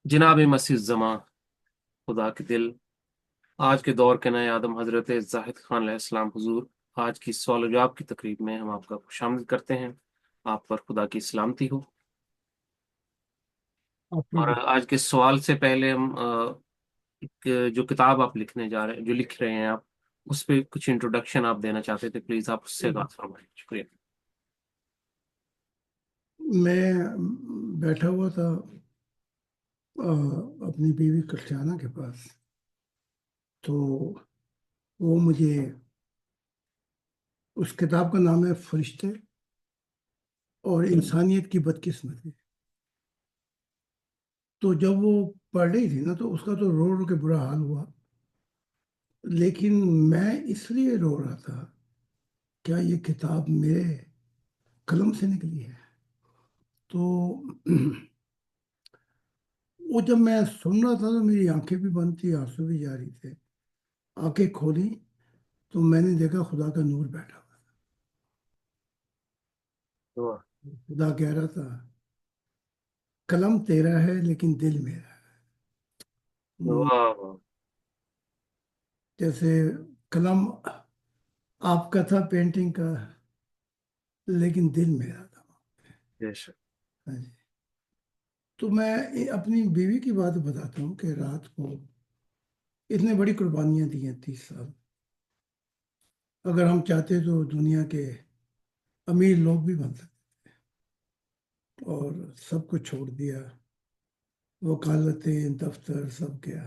جناب مسیح زماں، خدا کے دل، آج کے دور کے نئے آدم حضرت زاہد خان علیہ السلام حضور، آج کی سوال و جواب کی تقریب میں ہم آپ کا خوشامد کرتے ہیں۔ آپ پر خدا کی سلامتی ہو۔ آپ پر اور بھی آج کے سوال سے پہلے ہم ایک جو کتاب آپ لکھنے جا رہے ہیں، جو لکھ رہے ہیں آپ، اس پہ کچھ انٹروڈکشن آپ دینا چاہتے تھے، پلیز آپ اس سے بات فرمائیں، شکریہ۔ میں بیٹھا ہوا تھا اپنی بیوی کرسیانہ کے پاس، تو وہ مجھے، اس کتاب کا نام ہے فرشتے اور انسانیت کی بدقسمتی۔ تو جب وہ پڑھ رہی تھی نا، تو اس کا تو رو رو کے برا حال ہوا، لیکن میں اس لیے رو رہا تھا، کیا یہ کتاب میرے قلم سے نکلی ہے؟ تو وہ جب میں سن رہا تھا تو میری آنکھیں بھی بند تھی، آنسو بھی جاری تھے۔ آنکھیں کھولی تو میں نے دیکھا خدا کا نور بیٹھا ہوا دعا۔ تھا۔ خدا کہہ رہا تھا، قلم تیرا ہے لیکن دل میرا ہے۔ دعا۔ جیسے قلم آپ کا تھا پینٹنگ کا، لیکن دل میرا تھا۔ بے شک۔ ہاں جی۔ تو میں اپنی بیوی کی بات بتاتا ہوں کہ رات کو اتنے بڑی قربانیاں دی ہیں، 30 سال۔ اگر ہم چاہتے تو دنیا کے امیر لوگ بھی بن سکتے، اور سب کو چھوڑ دیا، وکالتیں، دفتر، سب کیا۔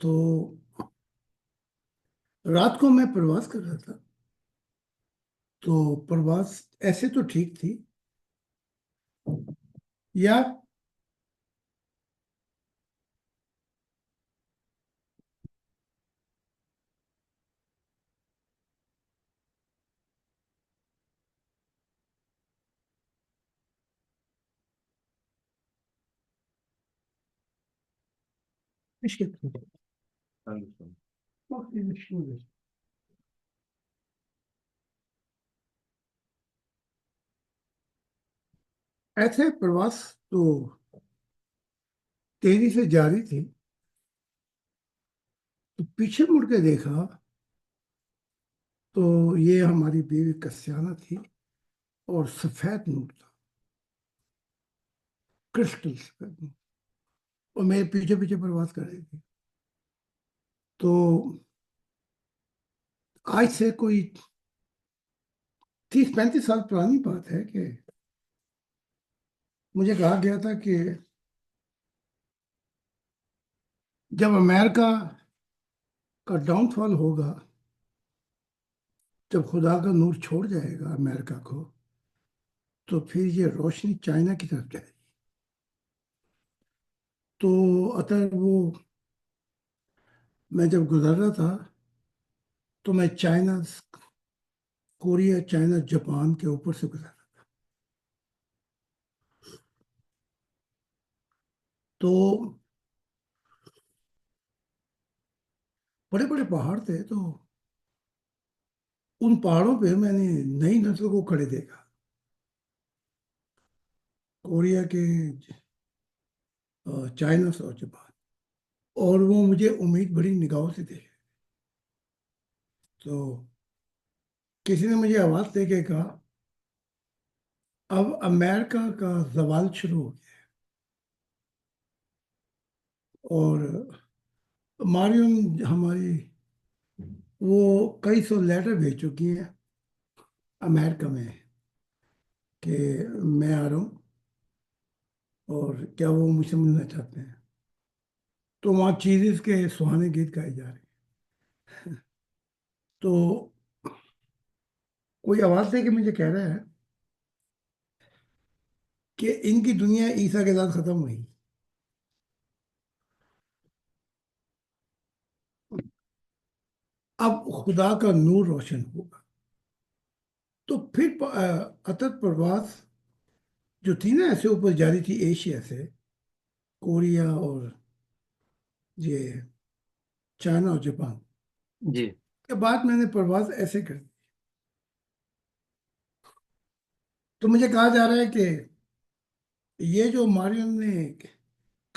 تو رات کو میں پرواز کر رہا تھا، تو پرواز ایسے تو ٹھیک تھی، یا ایسے پرواز تو تیزی سے جاری تھی، تو پیچھے مڑ کے دیکھا تو یہ ہماری بیوی کسیانہ تھی، اور سفید نور تھا، کرسٹل سفید نور، اور میرے پیچھے پیچھے پرواز کر رہی تھی۔ تو آج سے کوئی 30-35 سال پرانی بات ہے کہ مجھے کہا گیا تھا کہ جب امریکہ کا ڈاؤن فال ہوگا، جب خدا کا نور چھوڑ جائے گا امریکہ کو، تو پھر یہ روشنی چائنا کی طرف جائے گی۔ تو اگر وہ، میں جب گزر رہا تھا تو میں چائنا، کوریا، چائنا، جاپان کے اوپر سے گزر رہا تھا۔ تو بڑے بڑے پہاڑ تھے، تو ان پہاڑوں پہ میں نے نئی نسل کو کھڑے دیکھا، کوریا کے، چائنا اور جاپان، اور وہ مجھے امید بڑی نگاہوں سے دیکھے۔ تو کسی نے مجھے آواز دے کے کہا، اب امریکہ کا زوال شروع ہو گیا، اور مارین ہماری وہ کئی سو لیٹر بھیج چکی ہیں امریکہ میں کہ میں آ رہا ہوں، اور کیا وہ مجھ سے ملنا چاہتے ہیں۔ تو وہاں چیزز کے سہانے گیت گائے جا رہے ہیں۔ تو کوئی آواز دے کے مجھے کہہ رہا ہے کہ ان کی دنیا عیسیٰ کے ساتھ ختم ہوئی، اب خدا کا نور روشن ہوگا۔ تو پھر عطر پرواز جو تھی نا، ایسے اوپر جاری تھی، ایشیا سے، کوریا اور یہ چائنا اور جاپان جی۔ کے بعد میں نے پرواز ایسے کر دی۔ تو مجھے کہا جا رہا ہے کہ یہ جو مارین نے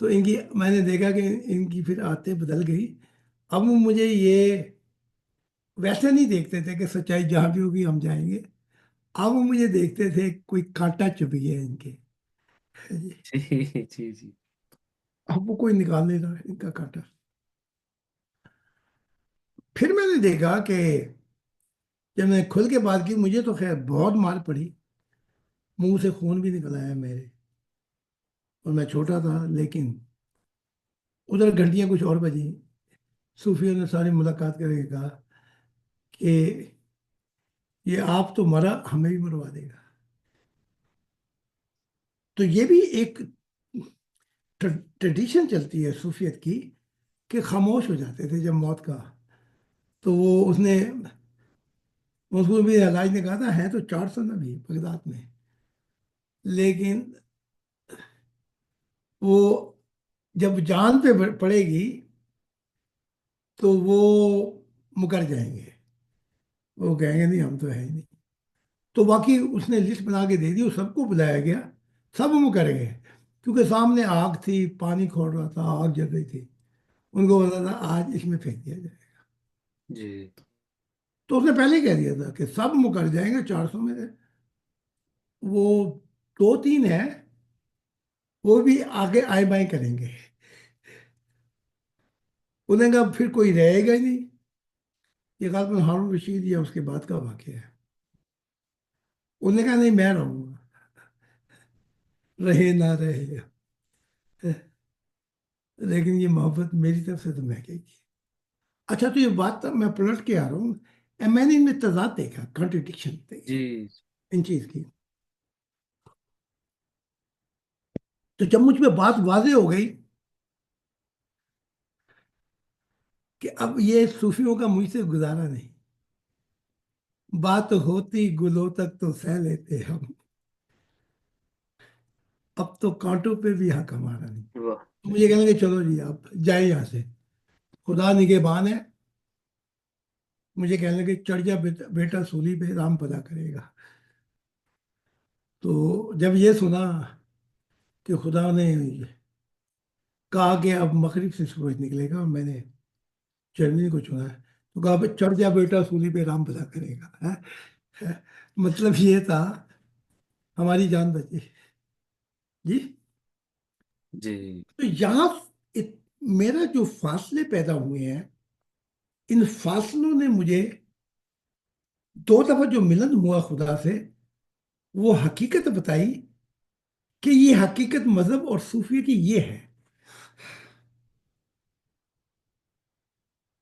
تو میں نے دیکھا کہ ان کی پھر عادتیں بدل گئی. اب وہ مجھے یہ ویسے نہیں دیکھتے تھے کہ سچائی جہاں بھی ہوگی ہم جائیں گے. اب وہ مجھے دیکھتے تھے کوئی کانٹا چبھ گیا ان کے. جی جی جی اب وہ کوئی نکال نہیں رہا ان کا کانٹا. پھر میں نے دیکھا کہ جب میں نے کھل کے بات کی مجھے تو خیر بہت مار پڑی. منہ سے خون بھی نکل آیا میرے. اور میں چھوٹا تھا لیکن ادھر گھنٹیاں کچھ اور بجیں. صوفیوں نے ساری ملاقات کر کے کہا کہ یہ آپ تو مرا ہمیں بھی مروا دے گا. تو یہ بھی ایک ٹریڈیشن چلتی ہے صوفیت کی کہ خاموش ہو جاتے تھے جب موت کا. تو وہ اس نے اس کو بھی علاج نے کہا تھا ہے تو 400 نبی بغداد میں لیکن وہ جب جان پہ پڑے گی تو وہ مکر جائیں گے. وہ کہیں گے نہیں ہم تو ہے ہی نہیں. تو باقی اس نے لسٹ بنا کے دے دی اور سب کو بلایا گیا. سب مکر گئے کیونکہ سامنے آگ تھی پانی کھول رہا تھا آگ جل رہی تھی. ان کو پتا تھا آج اس میں پھینک دیا جائے. جی تو اس نے پہلے ہی کہہ دیا تھا کہ سب مکر جائیں گے 400 میں سے. وہ دو تین ہے وہ بھی آگے آئے بائیں کریں گے. انہیں کہا پھر کوئی رہے گا ہی نہیں. یہ غالباً ہارون رشید یا اس کے بعد کا واقعہ ہے. انہوں نے کہا نہیں میں رہوں گا رہے نہ رہے. لیکن یہ محبت میری طرف سے تو مہنگے گی. اچھا تو یہ بات میں پلٹ کے آ رہا ہوں. میں نے ان میں تضاد دیکھا کنٹرڈکشن دیکھی جی ان چیز کی. تو جب مجھ پہ بات واضح ہو گئی کہ اب یہ صوفیوں کا مجھ سے گزارا نہیں. بات ہوتی گلوں تک تو سہ لیتے ہم. اب تو کانٹوں پہ بھی حق ہمارا نہیں. واہ مجھے کہنے کہ چلو جی آپ جائیں یہاں سے. خدا نگہبان ہے. مجھے کہنے لگے چڑھ جا بیٹا سولی پہ رام پدا کرے گا. تو جب یہ سنا کہ خدا نے کہا کہ اب مغرب سے سورج نکلے گا اور میں نے جرمنی کو چنا ہے تو کہا بھائی چڑھ جا بیٹا سولی پہ رام پدا کرے گا. مطلب یہ تھا ہماری جان بچے. جی. جی تو یہاں ات- میرا جو فاصلے پیدا ہوئے ہیں ان فاصلوں نے مجھے دو دفعہ جو ملن ہوا خدا سے وہ حقیقت بتائی کہ یہ حقیقت مذہب اور صوفیہ کی یہ ہے.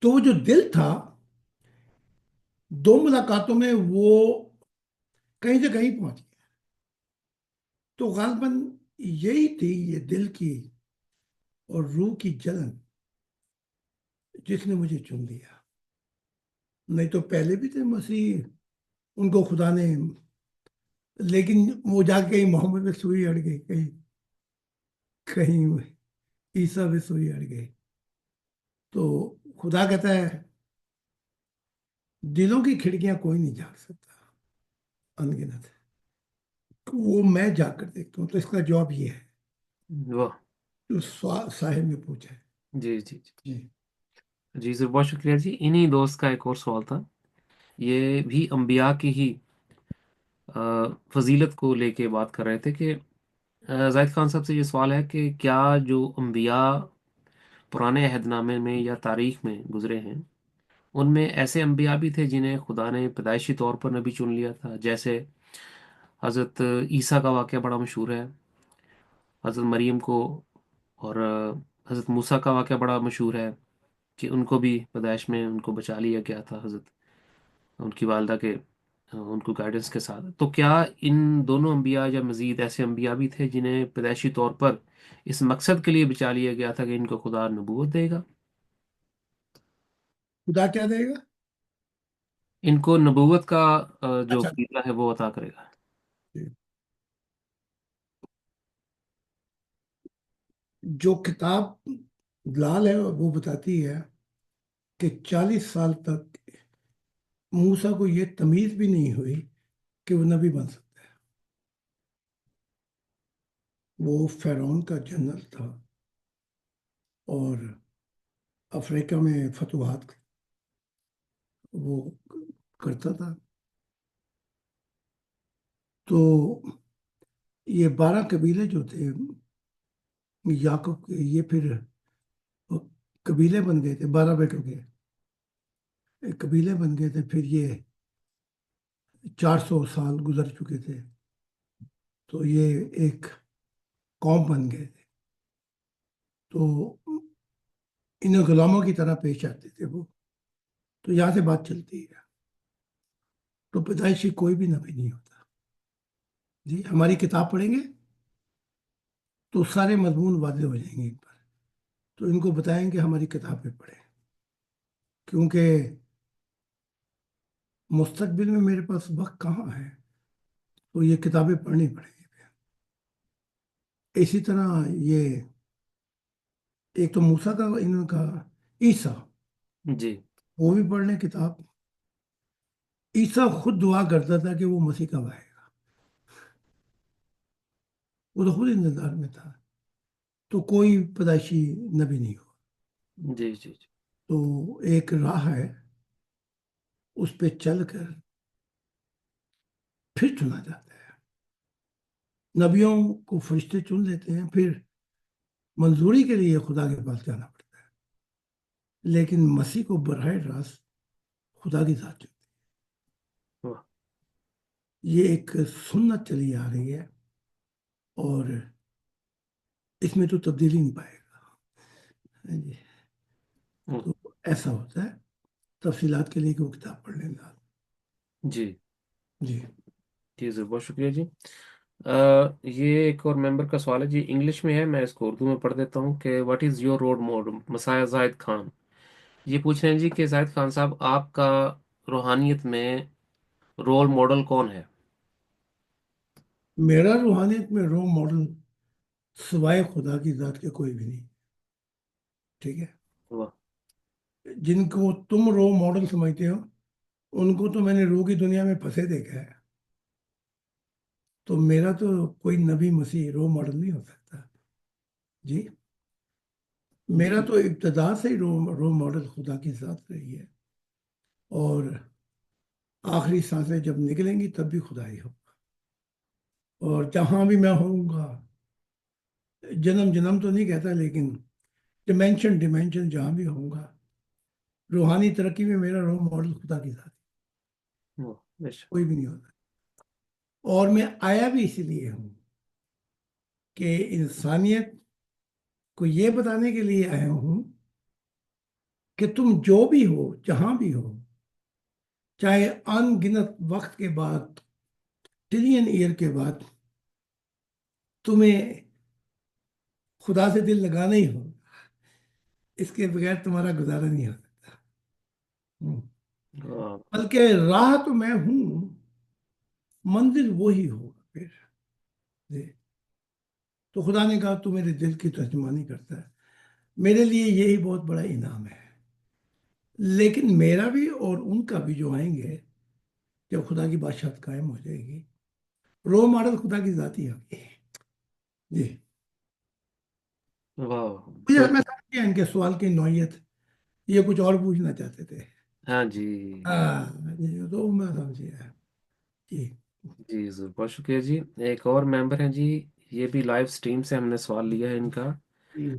تو وہ جو دل تھا دو ملاقاتوں میں وہ کہیں سے کہیں پہنچ گیا. تو غالباً یہی تھی یہ دل کی اور روح کی جلن جس نے مجھے چن لیا. نہیں تو پہلے بھی تھے مسیح ان کو خدا نے لیکن وہ جا کے کہیں محمد میں سوئی اڑ گئی کہیں کہیں عیسیٰ میں سوئی اڑ گئی. تو خدا کہتا ہے دلوں کی کھڑکیاں کوئی نہیں جھاگ سکتا انگنت ہے. وہ میں جا کر دیکھتا ہوں. تو اس کا جواب یہ ہے واہ جو صاحب نے پوچھا ہے. جی جی جی جی. جی سر بہت شکریہ جی. انہی دوست کا ایک اور سوال تھا. یہ بھی انبیاء کی ہی فضیلت کو لے کے بات کر رہے تھے کہ زاہد خان صاحب سے یہ سوال ہے کہ کیا جو انبیاء پرانے عہد نامے میں یا تاریخ میں گزرے ہیں ان میں ایسے انبیاء بھی تھے جنہیں خدا نے پیدائشی طور پر نبی چن لیا تھا؟ جیسے حضرت عیسیٰ کا واقعہ بڑا مشہور ہے، حضرت مریم کو، اور حضرت موسیٰ کا واقعہ بڑا مشہور ہے کہ ان کو بھی پیدائش میں ان کو بچا لیا گیا تھا حضرت ان کی والدہ کے ان کو گائیڈنس کے ساتھ. تو کیا ان دونوں انبیاء یا مزید ایسے انبیاء بھی تھے جنہیں پیدائشی طور پر اس مقصد کے لیے بچا لیا گیا تھا کہ ان کو خدا نبوت دے گا؟ خدا کیا دے گا؟ ان کو نبوت کا جو اچھا. فریضہ ہے وہ عطا کرے گا. جی. جو کتاب لال ہے وہ بتاتی ہے کہ 40 سال تک موسیٰ کو یہ تمیز بھی نہیں ہوئی کہ وہ نبی بن سکتا ہے. وہ فرعون کا جنرل تھا اور افریقہ میں فتوحات وہ کرتا تھا. تو یہ 12 قبیلے جو تھے یعقوب کے، یہ پھر قبیلے بن گئے تھے، 12 بیٹوں کے قبیلے بن گئے تھے. پھر یہ 400 سال گزر چکے تھے تو یہ ایک قوم بن گئے تھے. تو انہیں غلاموں کی طرح پیش آتے تھے وہ. تو یہاں سے بات چلتی ہے. تو پیدائشی کوئی بھی نبی نہیں ہوتا. جی ہماری کتاب پڑھیں گے تو سارے مضمون واضح ہو جائیں گے ان پر. تو ان کو بتائیں کہ ہماری کتابیں پڑھیں، کیونکہ مستقبل میں میرے پاس وقت کہاں ہے، تو یہ کتابیں پڑھنی پڑیں گی. اسی طرح یہ ایک تو موسیٰ کا، ان کا عیسیٰ، جی وہ بھی پڑھ لیں کتاب. عیسیٰ خود دعا کرتا تھا کہ وہ مسیح کب آئے گا. وہ تو خود انتظار میں تھا. تو کوئی پیدائشی نبی نہیں ہو. جی جی جی تو ایک راہ ہے، اس پہ چل کر پھر چنا جاتا ہے. نبیوں کو فرشتے چن لیتے ہیں، پھر منظوری کے لیے خدا کے پاس جانا پڑتا ہے. لیکن مسیح کو براہ راست خدا کی ذات چنتی واہ، ہے. یہ ایک سنت چلی آ رہی ہے، اور اس میں تو تبدیلی نہیں پائے گا. ہاں جی. ہوں، تو ایسا ہوتا ہے. تفصیلات کے لیے کہ وہ کتاب پڑھ لینا. جی جی. جی ضرور، بہت شکریہ جی. یہ ایک اور ممبر کا سوال ہے جی، انگلش میں ہے، میں اس کو اردو میں پڑھ دیتا ہوں کہ what is your role model مسایہ زاہد خان. یہ پوچھ رہے ہیں جی کہ زاہد خان صاحب، آپ کا روحانیت میں رول ماڈل کون ہے؟ میرا روحانیت میں رول ماڈل سوائے خدا کی ذات کے کوئی بھی نہیں. ٹھیک ہے. واہ، جن کو تم رول ماڈل سمجھتے ہو، ان کو تو میں نے روح کی دنیا میں پھنسے دیکھا ہے. تو میرا تو کوئی نبی مسیح رول ماڈل نہیں ہو سکتا. جی. میرا جی تو ابتدا سے ہی رول ماڈل خدا کی ذات رہی ہے. اور آخری سانسیں جب نکلیں گی تب بھی خدا ہی ہوگا. اور جہاں بھی میں ہوں گا، جنم جنم تو نہیں کہتا، لیکن ڈیمینشن ڈیمینشن جہاں بھی ہوں گا، روحانی ترقی میں میرا رول ماڈل خدا کی ذات ہے. واہ، بے شک، کوئی بھی نہیں ہوتا. اور میں آیا بھی اسی لیے ہوں کہ انسانیت کو یہ بتانے کے لیے آیا ہوں کہ تم جو بھی ہو، جہاں بھی ہو، چاہے ان گنت وقت کے بعد، ٹریلین ایئر کے بعد، تمہیں خدا سے دل لگانا ہی ہو. اس کے بغیر تمہارا گزارا نہیں ہو سکتا. ہوں. واہ، بلکہ راہ تو میں ہوں، منزل وہی ہوگا پھر. جی. تو خدا نے کہا تو میرے دل کی ترجمانی کرتا ہے. میرے لیے یہی بہت بڑا انعام ہے. لیکن میرا بھی اور ان کا بھی جو آئیں گے، جب خدا کی بادشاہت قائم ہو جائے گی، رول ماڈل خدا کی ذاتی ہوگی. جی. واہ، مجھے بہت، میں سمجھ گیا ان کے سوال کی نوعیت. یہ کچھ اور پوچھنا چاہتے تھے. ہاں جی ہاں. جی تو میں سمجھ گیا. جی. جی ضرور، بہت شکریہ جی. ایک اور ممبر ہیں جی، یہ بھی لائیو سٹریم سے ہم نے سوال لیا ہے ان کا. جی.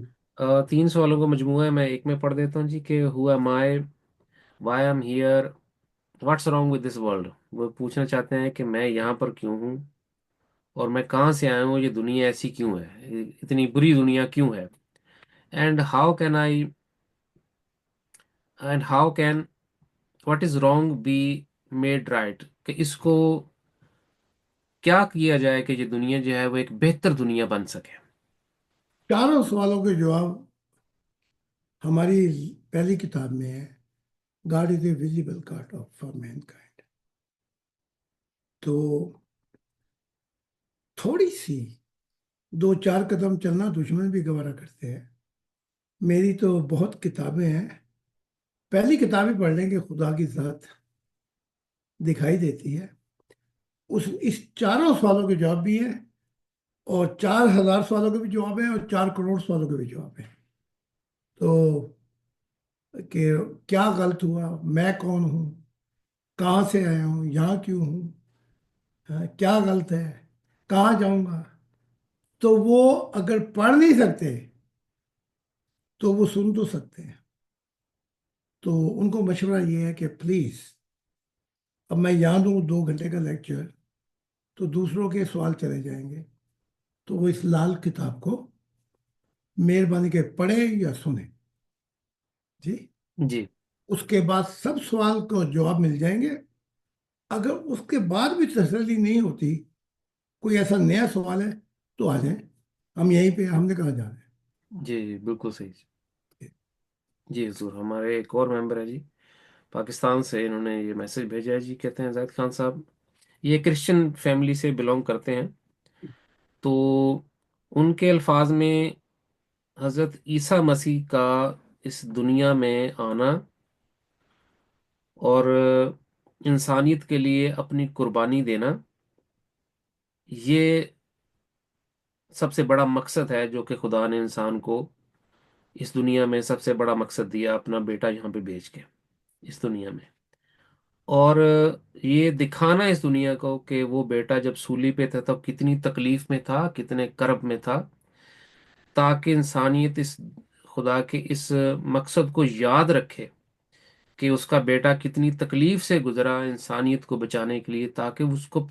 3 سوالوں کا مجموعہ ہے، میں ایک میں پڑھ دیتا ہوں جی کہ who am I, why I'm here, what's wrong with this world. وہ پوچھنا چاہتے ہیں کہ میں یہاں پر کیوں ہوں، اور میں کہاں سے آیا ہوں، یہ دنیا ایسی کیوں ہے، اتنی بری دنیا کیوں ہے. And how can what is wrong be made right, کہ اس کو کیا کیا جائے کہ یہ دنیا جو ہے وہ ایک بہتر دنیا بن سکے. چاروں سوالوں کے جواب ہماری پہلی کتاب میں ہے. God is a visible God of for mankind. تو تھوڑی سی 2 4 قدم چلنا دشمن بھی گوارا کرتے ہیں. میری تو بہت کتابیں ہیں. پہلی کتاب ہی پڑھ لیں کہ خدا کی ذات دکھائی دیتی ہے. اس چاروں سوالوں کے جواب بھی ہیں، اور 4,000 سوالوں کے بھی جواب ہیں، اور 4 کروڑ سوالوں کے بھی جواب ہیں. تو کہ کیا غلط ہوا، میں کون ہوں، کہاں سے آیا ہوں، یہاں کیوں ہوں، ہاں، کیا غلط ہے، کہاں جاؤں گا. تو وہ اگر پڑھ نہیں سکتے تو وہ سن تو سکتے ہیں. تو ان کو مشورہ یہ ہے کہ پلیز، اب میں یہاں دوں 2 گھنٹے کا لیکچر تو دوسروں کے سوال چلے جائیں گے. تو وہ اس لال کتاب کو مہربانی کے پڑھیں یا سنیں. جی. جی اس کے بعد سب سوال کو جواب مل جائیں گے. اگر اس کے بعد بھی تسلی نہیں ہوتی، کوئی ایسا نیا سوال ہے، تو آ جائیں. ہم یہیں پہ ہیں، ہم نے کہاں جانا ہے. جی جی بالکل صحیح. جی حضور، ہمارے ایک اور ممبر ہے جی، پاکستان سے، انہوں نے یہ میسج بھیجا ہے جی. کہتے ہیں زاہد خان صاحب، یہ کرسچن فیملی سے بلونگ کرتے ہیں. تو ان کے الفاظ میں حضرت عیسیٰ مسیح کا اس دنیا میں آنا اور انسانیت کے لیے اپنی قربانی دینا، یہ سب سے بڑا مقصد ہے جو کہ خدا نے انسان کو اس دنیا میں سب سے بڑا مقصد دیا، اپنا بیٹا یہاں پہ بھیج کے اس دنیا میں. اور یہ دکھانا اس دنیا کو کہ وہ بیٹا جب سولی پہ تھا تب کتنی تکلیف میں تھا، کتنے کرب میں تھا، تاکہ انسانیت اس خدا کے اس مقصد کو یاد رکھے کہ اس کا بیٹا کتنی تکلیف سے گزرا انسانیت کو بچانے کے لیے، تاکہ اس کو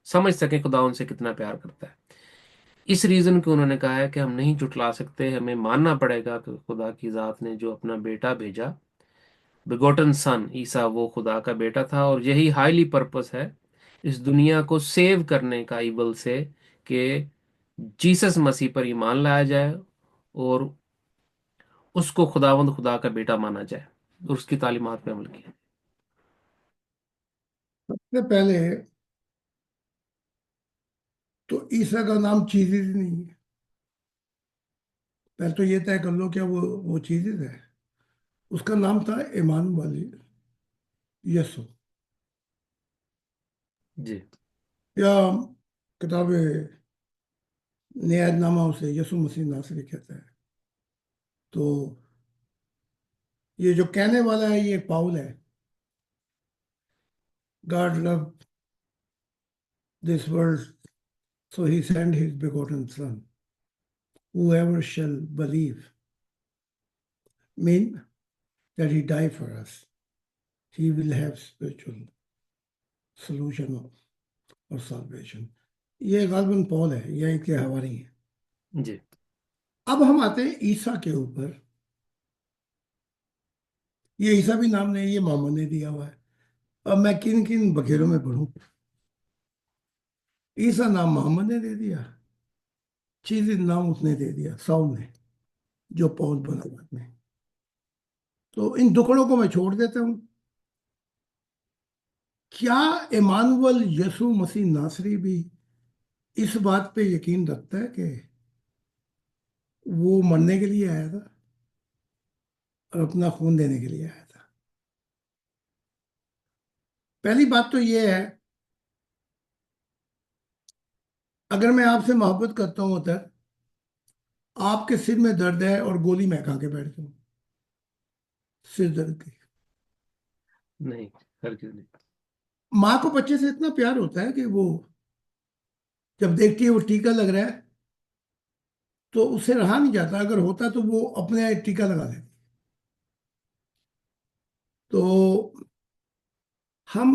سمجھ سکیں خدا ان سے کتنا پیار کرتا ہے. اس ریزن کو انہوں نے کہا ہے کہ ہم نہیں جھٹلا سکتے، ہمیں ماننا پڑے گا کہ خدا کی ذات نے جو اپنا بیٹا بھیجا، بگوٹن سن عیسیٰ، وہ خدا کا بیٹا تھا. اور یہی ہائیلی پرپس ہے اس دنیا کو سیو کرنے کا ایول سے، کہ جیسس مسیح پر ایمان لایا جائے اور اس کو خداوند خدا کا بیٹا مانا جائے اور اس کی تعلیمات پہ عمل کیا. سب سے پہلے تو عیسیٰ کا نام چیزز نہیں ہے. پہلے تو یہ طے کر لو کیا وہ چیزز ہے. اس کا نام تھا ایمان والی یسو. جی یا کتاب نیا نامہ اسے یسوع مسیح ناصری کہتا ہے. تو یہ جو کہنے والا ہے یہ پاؤل ہے. God loved this world, so he sent his begotten son. Whoever shall believe, mean that he died for us, he will have spiritual solution or salvation. یہ غالباً پول ہے یا ان کے حواری ہیں. جی اب ہم آتے ہیں عیسیٰ کے اوپر. یہ عیسیٰ بھی نام نہیں، یہ محمد نے دیا ہوا ہے. اب میں کن کن بکیروں میں پڑھوں. عیسیٰ نام محمد نے دے دیا، چیز نام اس نے دے دیا ساؤل نے، جو پول بنا بعد میں. تو ان دکڑوں کو میں چھوڑ دیتا ہوں. کیا ایمانویل یسوع مسیح ناصری بھی اس بات پہ یقین رکھتا ہے کہ وہ مرنے کے لیے آیا تھا اور اپنا خون دینے کے لیے آیا تھا؟ پہلی بات تو یہ ہے، اگر میں آپ سے محبت کرتا ہوں اتر، آپ کے سر میں درد ہے اور گولی میں کھا کے بیٹھ جاؤں سر درد کی. نہیں، ہر کسی نہیں. ماں کو بچے سے اتنا پیار ہوتا ہے کہ وہ جب دیکھتی ہے وہ ٹیکا لگ رہا ہے تو اس سے رہا نہیں جاتا. اگر ہوتا تو وہ اپنے ٹیکا لگا لیتی. تو ہم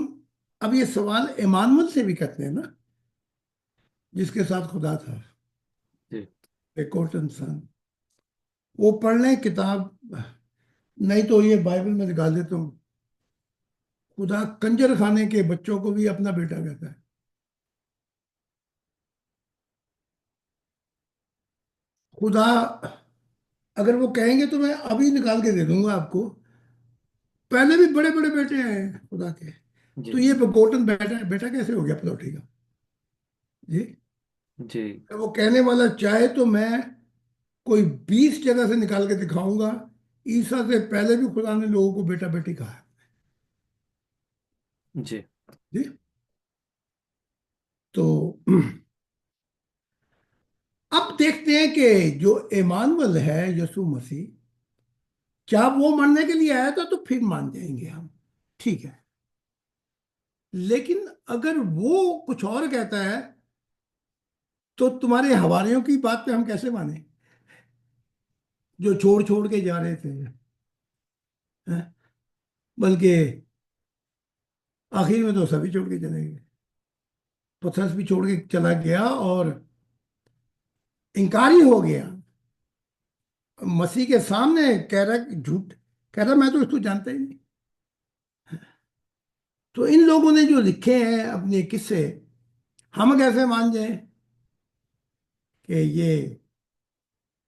اب یہ سوال ایمانویل سے بھی کرتے ہیں نا، جس کے ساتھ خدا تھا، جی بیکوٹن سن. وہ پڑھ لیں کتاب، نہیں تو یہ بائبل میں نکال دیتا ہوں. خدا کنجر خانے کے بچوں کو بھی اپنا بیٹا کہتا ہے. خدا اگر وہ کہیں گے تو میں ابھی نکال کے دے دوں گا آپ کو. پہلے بھی بڑے بڑے بیٹے ہیں خدا کے. جی تو یہ بیکوٹن بیٹا ہے، بیٹا کیسے ہو گیا پلوٹی کا؟ جی. جی اگر وہ کہنے والا چاہے تو میں کوئی 20 جگہ سے نکال کے دکھاؤں گا. عیسیٰ سے پہلے بھی خدا نے لوگوں کو بیٹا بیٹی کہا ہے. جی جی. تو اب دیکھتے ہیں کہ جو ایمانویل ہے یسوع مسیح، کیا وہ مرنے کے لیے آیا تھا تو پھر مان جائیں گے ہم، ٹھیک ہے۔ لیکن اگر وہ کچھ اور کہتا ہے تو تمہارے حواریوں کی بات پہ ہم کیسے مانیں، جو چھوڑ چھوڑ کے جا رہے تھے؟ ہیں؟ بلکہ آخر میں تو سبھی چھوڑ کے چلے گئے، پترس بھی چھوڑ کے چلا گیا اور انکاری ہو گیا مسیح کے سامنے، کہہ رہا جھوٹ، کہہ رہا میں تو اس کو جانتا ہی نہیں۔ تو ان لوگوں نے جو لکھے ہیں اپنے قصے، ہم کیسے مان جائیں کہ یہ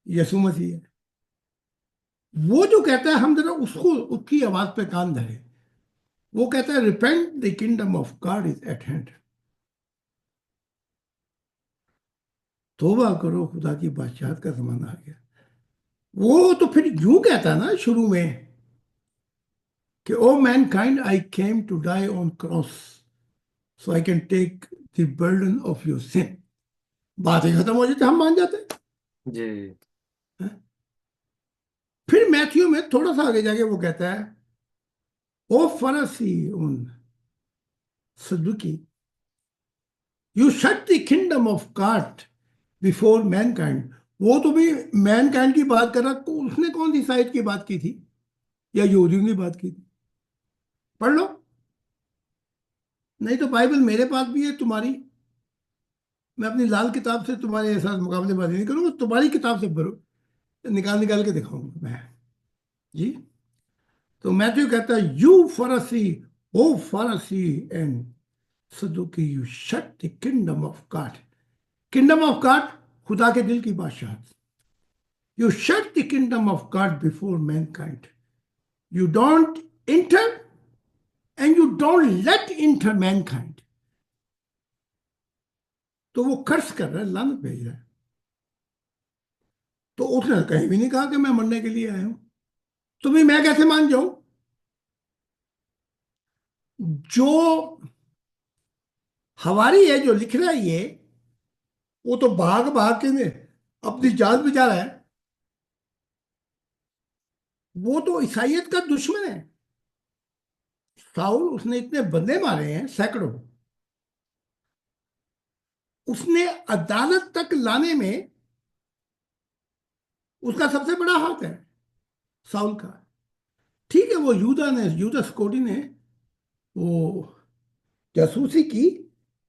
یسوع مسیح ہے؟ وہ جو کہتا ہے ہم ذرا اس کو، اس کی آواز پہ کان دھرے۔ وہ کہتا ہے repent the kingdom of God is at hand, توبہ کرو خدا کی بادشاہت کا زمانہ آ گیا۔ وہ تو پھر یوں کہتا ہے نا شروع میں کہ oh mankind I came to die on cross so I can take the burden of your sin. بات ہی ختم ہو جاتی، ہم مان جاتے جی ہیں۔ پھر میتھیو میں تھوڑا سا آگے جا کے وہ کہتا ہے O Pharisee and Sadducee you shut the kingdom of God before mankind. وہ تو بھی مین کائنڈ کی بات کر رہا، اس نے کون سی سائٹ کی بات کی تھی؟ یا یہودیوں کی بات کی تھی؟ پڑھ لو، نہیں تو بائبل میرے پاس بھی ہے تمہاری، میں اپنی لال کتاب سے تمہارے ساتھ مقابلے بازی نہیں کروں گا، تمہاری کتاب سے پڑھو، نکال نکال کے دکھاؤں گا میں۔ جی، تو میتھیو کہتا ہے you Pharisee, O Pharisee and Sadducee you shut the kingdom of God. Kingdom of God, خدا کے دل کی بادشاہت۔ You shut the kingdom of God before mankind, you don't enter and you don't let enter mankind. تو وہ قرض کر رہا ہے، لعنت بھیج رہا ہے۔ تو اس نے کہیں بھی نہیں کہا کہ میں مرنے کے لیے آیا ہوں، تو بھی میں کیسے مان جاؤں؟ جو ہواری ہے، جو لکھ رہا ہے یہ، وہ تو بھاگ بھاگ کے اپنی جان بچا رہا ہے۔ وہ تو عیسائیت کا دشمن ہے۔ ساؤل، اس نے اتنے بندے مارے ہیں سینکڑوں، اس نے عدالت تک لانے میں اس کا سب سے بڑا ہاتھ ہے ساؤل کا۔ ٹھیک ہے، وہ یودا اسکوٹی نے وہ جاسوسی کی،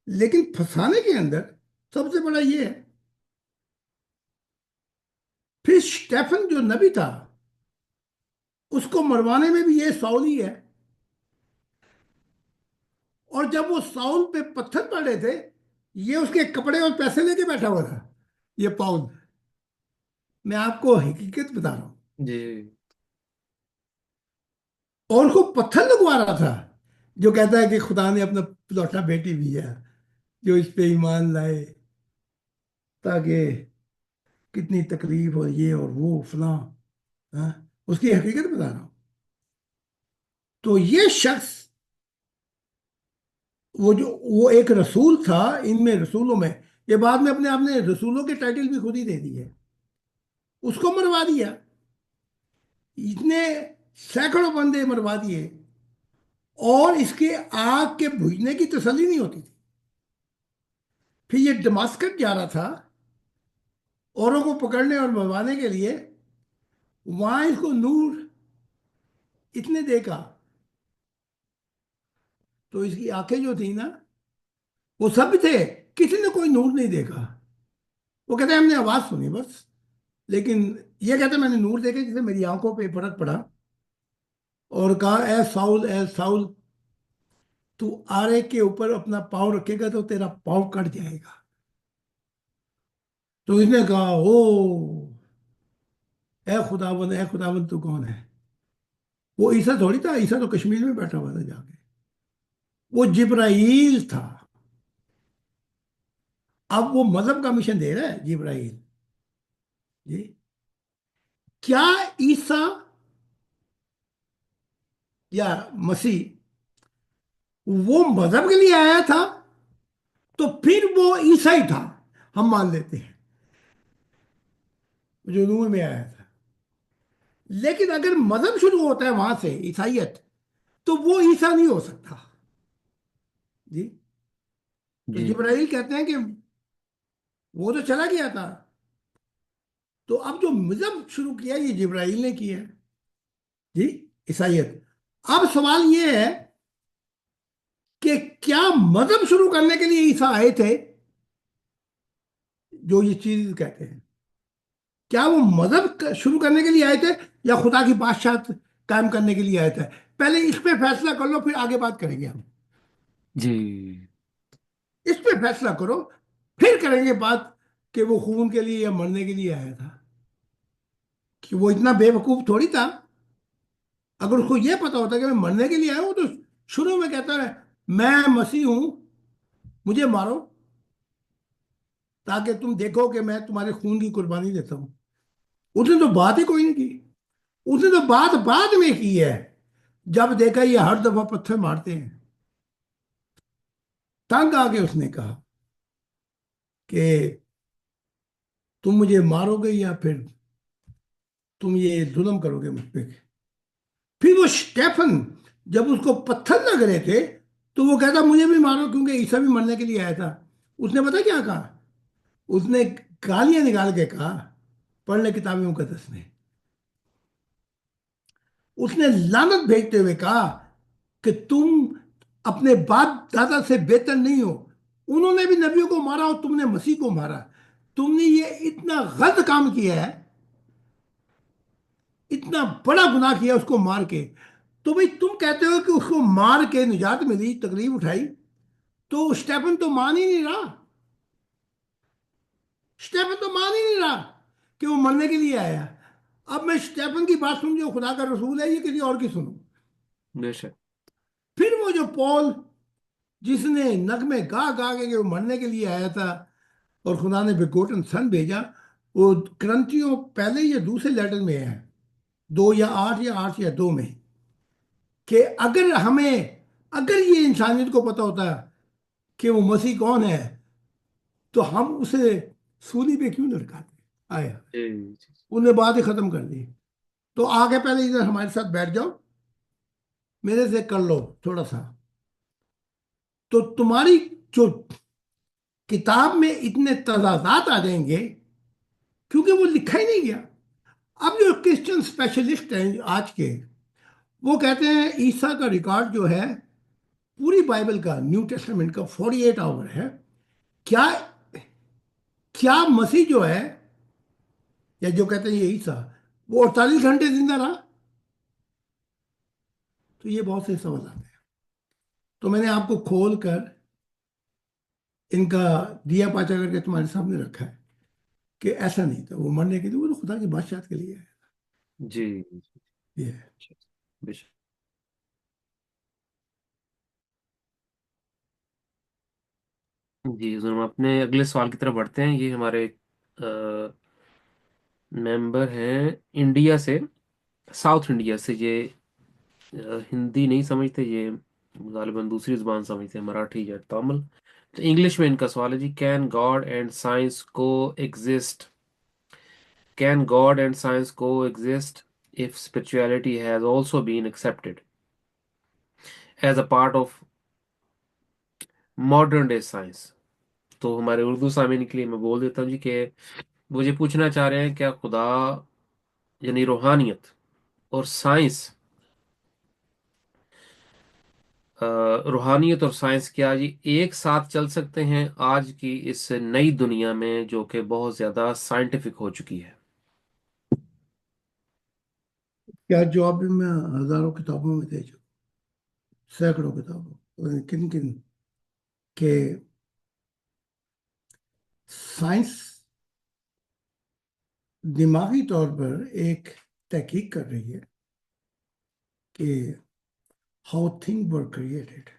لیکن پھنسانے کے اندر سب سے بڑا یہ ہے۔ پھر اسٹیفن جو نبی تھا، اس کو مروانے میں بھی یہ ساؤل ہی ہے۔ اور جب وہ ساؤل پہ پتھر پڑ رہے تھے، یہ اس کے کپڑے اور پیسے لے کے بیٹھا ہوا تھا، یہ پاؤل۔ میں آپ کو حقیقت بتا رہا ہوں۔ جی اور اس کو پتھر لگوا رہا تھا، جو کہتا ہے کہ خدا نے اپنا لوٹا بیٹی بھیجا جو اس پہ ایمان لائے، تاکہ کتنی تکلیف اور یہ اور وہ فلاں۔ ہاں، اس کی حقیقت بتا رہا ہوں۔ تو یہ شخص، وہ ایک رسول تھا ان میں رسولوں میں، یہ بعد میں اپنے آپ نے رسولوں کے ٹائٹل بھی خود ہی دے دی ہے، اس کو مروا دیا۔ اتنے سینکڑوں بندے مروا دیے، اور اس کے آگ کے بجھنے کی تسلی نہیں ہوتی تھی۔ پھر یہ دماسکس جا رہا تھا اوروں کو پکڑنے اور مروانے کے لیے، وہاں اس کو نور اتنے دیکھا، تو اس کی آنکھیں جو تھیں نا، وہ سب تھے، کسی نے کوئی نور نہیں دیکھا۔ وہ کہتے ہیں ہم نے آواز سنی بس، لیکن یہ کہتے ہیں میں نے نور دیکھا جسے میری آنکھوں پہ فرق پڑا، اور کہا اے ساؤل، اے ساؤل، تو آرے کے اوپر اپنا پاؤں رکھے گا تو تیرا پاؤں کٹ جائے گا۔ تو اس نے کہا او اے خداوند، اے خداوند تو کون ہے؟ وہ عیسیٰ تھوڑی تھا، عیسیٰ تو کشمیر میں بیٹھا ہوا تھا جا کے، وہ جبرائیل تھا۔ اب وہ مذہب کا مشن دے رہا ہے جبرائیل۔ جی، کیا عیسیٰ یا مسیح وہ مذہب کے لیے آیا تھا؟ تو پھر وہ عیسائی تھا، ہم مان لیتے ہیں، جو نور میں آیا تھا۔ لیکن اگر مذہب شروع ہوتا ہے وہاں سے، عیسائیت، تو وہ عیسیٰ نہیں ہو سکتا جی۔ تو جی جبرائیل کہتے ہیں کہ وہ تو چلا گیا تھا، تو اب جو مذہب شروع کیا یہ جبرائیل نے کیا ہے جی، عیسائیت۔ اب سوال یہ ہے کہ کیا مذہب شروع کرنے کے لیے عیسیٰ آئے تھے، جو یہ چیز کہتے ہیں؟ کیا وہ مذہب شروع کرنے کے لیے آئے تھے یا خدا کی بادشاہت قائم کرنے کے لیے آئے تھے؟ پہلے اس پہ فیصلہ کر لو، پھر آگے بات کریں گے ہم۔ جی اس پہ فیصلہ کرو، پھر کریں گے بات کہ وہ خون کے لیے یا مرنے کے لیے آیا تھا۔ کہ وہ اتنا بے وقوف تھوڑی تھا، اگر اس کو یہ پتا ہوتا کہ میں مرنے کے لیے آیا ہوں تو شروع میں کہتا ہے میں مسیح ہوں، مجھے مارو تاکہ تم دیکھو کہ میں تمہارے خون کی قربانی دیتا ہوں۔ اس نے تو بات ہی کوئی نہیں کی، اس نے تو بات بعد میں کی ہے، جب دیکھا یہ ہر دفعہ پتھر مارتے ہیں۔ تنگ آ کے اس نے کہا کہ تم مجھے مارو گے یا پھر تم یہ ظلم کرو گے مجھ پہ۔ پھر وہ اسٹیفن جب اس کو پتھر لگ رہے تھے تو وہ کہتا مجھے بھی مارو، کیونکہ عیسیٰ بھی مرنے کے لیے آیا تھا۔ اس نے پتا کیا کہا؟ اس نے گالیاں نکال کے کہا، پڑھ لے کتاب مقدس میں، اس نے لعنت بھیجتے ہوئے کہا کہ تم اپنے باپ دادا سے بہتر نہیں ہو، انہوں نے بھی نبیوں کو مارا اور تم نے مسیح کو مارا، تم نے یہ اتنا غلط کام کیا ہے، اتنا بڑا گناہ کیا اس کو مار کے۔ تو بھئی تم کہتے ہو کہ اس کو مار کے نجات ملی، تکلیف اٹھائی، تو اسٹیفن تو مان ہی نہیں رہا، اسٹیفن تو مان ہی نہیں رہا کہ وہ مرنے کے لیے آیا۔ اب میں اسٹیفن کی بات سن جو خدا کا رسول ہے، یہ کسی اور کی سنوں؟ بے شک۔ پھر وہ جو پول جس نے نغمے گا گا کے کہ وہ مرنے کے لیے آیا تھا اور خدا نے بیگوٹن سن بھیجا، وہ کرنتیوں پہلے یا دوسرے لیٹر میں ہے، 2 یا 8 یا 2 میں، کہ اگر یہ انسانیت کو پتا ہوتا کہ وہ مسیح کون ہے تو ہم اسے سولی پہ کیوں لٹکاتے؟ آیا جی جی انہوں نے بات ہی ختم کر دی۔ تو آگے پہلے ادھر ہمارے ساتھ بیٹھ جاؤ، میرے سے کر لو تھوڑا سا، تو تمہاری جو کتاب میں اتنے تضادات آ جائیں گے کیونکہ وہ لکھا ہی نہیں گیا۔ اب جو کرسچن اسپیشلسٹ ہیں آج کے، وہ کہتے ہیں عیسیٰ کا ریکارڈ جو ہے پوری بائبل کا، نیو ٹیسٹمنٹ کا 48 آور ہے۔ کیا کیا مسیح جو ہے، یا جو کہتے ہیں یہ عیسیٰ، وہ 48 گھنٹے زندہ رہا؟ تو یہ بہت سے سوال آتے ہیں، تو میں نے آپ کو کھول کر ان کا دیا پاچا کر کے تمہارے سامنے رکھا ہے کہ ایسا نہیں تھا، وہ مرنے کے لیے، وہ تو خدا کی بادشاہت کے لیے ہے۔ جی یہ ہے۔ جی بے شک۔ جی ضرور، ہم اپنے اگلے سوال کی طرف بڑھتے ہیں۔ یہ ہمارے ممبر ہیں انڈیا سے، ساؤتھ انڈیا سے۔ یہ ہندی نہیں سمجھتے، یہ غالباً دوسری زبان سمجھتے ہیں، مراٹھی یا تامل۔ تو انگلش میں ان کا سوال ہے جی، کین گاڈ اینڈ سائنس کو exist? Can God and science کو exist if spirituality has also been accepted as a part of modern day science؟ تو ہمارے اردو سامعین کے لیے میں بول دیتا ہوں جی کہ وہ یہ پوچھنا چاہ رہے ہیں کیا خدا یعنی روحانیت اور سائنس، روحانیت اور سائنس کیا جی ایک ساتھ چل سکتے ہیں آج کی اس نئی دنیا میں جو کہ بہت زیادہ سائنٹیفک ہو چکی ہے؟ کیا جواب بھی میں ہزاروں کتابوں میں دے چکا، سینکڑوں کتابوں، کن کن کہ سائنس دماغی طور پر ایک تحقیق کر رہی ہے کہ ہاؤ تھنگ ور کریٹڈ،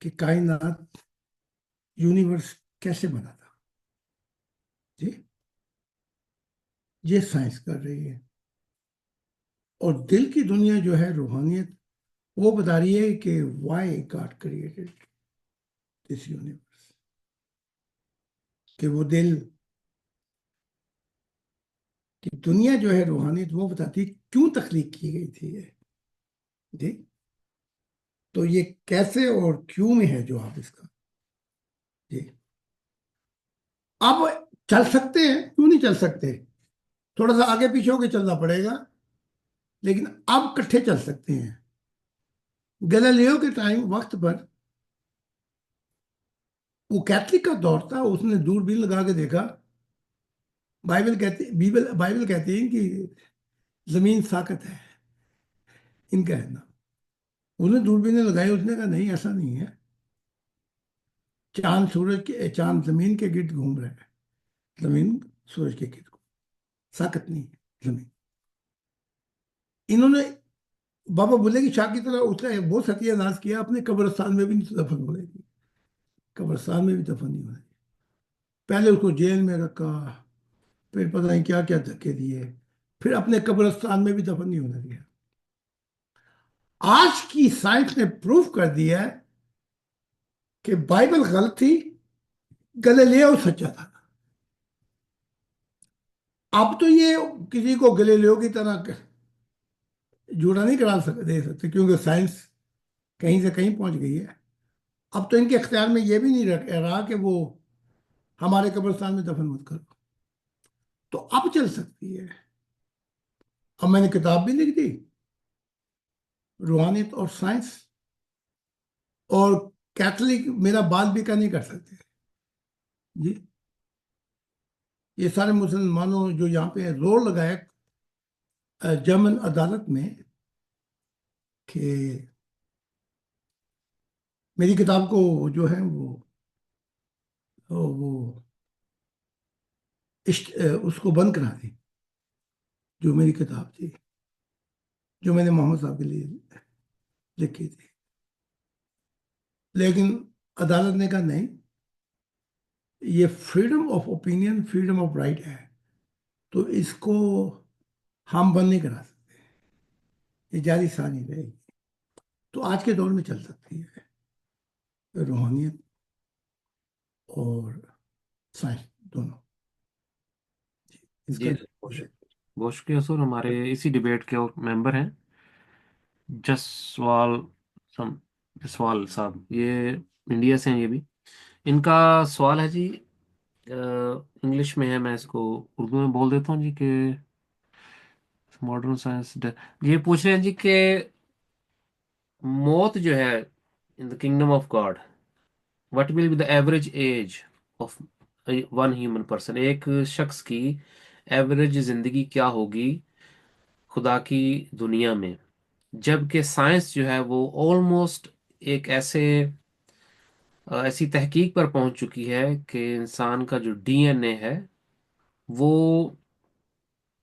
کہ کائنات، یونیورس کیسے بنا تھا جی، یہ سائنس کر رہی ہے۔ اور دل کی دنیا جو ہے روحانیت، وہ بتا رہی ہے کہ why God created this universe, کہ وہ دل کہ دنیا جو ہے روحانیت وہ بتاتی ہے کیوں تخلیق کی گئی تھی یہ. جی. تو یہ کیسے اور کیوں میں ہے جواب اس کا. جی. اب چل سکتے ہیں، کیوں نہیں چل سکتے؟ تھوڑا سا آگے پیچھے ہو کے چلنا پڑے گا، لیکن اب کٹھے چل سکتے ہیں. گلیلیو کے ٹائم وقت پر وہ کیتھلک کا دور تھا، اس نے دوربین لگا کے دیکھا. بائبل کہتی ہے کہ زمین ساکت ہے، ان کا ہے نا. انہوں نے دوربینیں لگائی، اس نے کہا نہیں ایسا نہیں ہے، چاند زمین کے گرد گھوم رہا ہے، زمین سورج کے گرد ساکت نہیں ہے زمین. انہوں نے بابا بلے کی شاہ کی طرح اس کا بہت ستیہ ناز کیا، اپنے قبرستان میں بھی نہیں دفن ہونے دی، قبرستان میں بھی دفن نہیں ہونے دی. پہلے اس کو جیل میں رکھا، پھر پتہ نہیں کیا کیا دھکے دیے، پھر اپنے قبرستان میں بھی دفن نہیں ہونے دیا. آج کی سائنس نے پروف کر دیا ہے کہ بائبل غلط تھی، گلیلیو سچا تھا. اب تو یہ کسی کو گلیلیو کی طرح جھوٹا نہیں دے سکتے، کیونکہ سائنس کہیں سے کہیں پہنچ گئی ہے. اب تو ان کے اختیار میں یہ بھی نہیں رہا کہ وہ ہمارے قبرستان میں دفن مت کرو. تو اب چل سکتی ہے. اب میں نے کتاب بھی لکھ دی، روحانیت اور سائنس، اور کیتھولک میرا بال بھی کا نہیں کر سکتے. جی. یہ سارے مسلمانوں جو یہاں پہ زور لگائے جرمن عدالت میں کہ میری کتاب کو جو ہے وہ اس کو بند کرا دی، جو میری کتاب تھی جو میں نے محمد صاحب کے لیے لکھی تھی. لیکن عدالت نے کہا نہیں، یہ freedom of opinion, freedom of right ہے، تو اس کو ہم بند نہیں کرا سکتے، یہ جاری ثانی رہے گی. تو آج کے دور میں چل سکتی ہے روحانیت اور سائنس دونوں. اس کا جی جو ہے. بہت شکریہ سر، ہمارے اسی ڈبیٹ کے اور ممبر ہیں جسوال سم جسوال صاحب، یہ انڈیا سے ہیں یہ بھی. ان کا سوال ہے جی، انگلش میں ہے، میں اس کو اردو میں بول دیتا ہوں جی کہ ماڈرن سائنس یہ پوچھ رہے ہیں جی کہ موت جو ہے in the kingdom of God, what will be the average age of one human person, ایک شخص کی ایوریج زندگی کیا ہوگی خدا کی دنیا میں، جبکہ سائنس جو ہے وہ آلموسٹ ایک ایسی تحقیق پر پہنچ چکی ہے کہ انسان کا جو ڈی این اے ہے وہ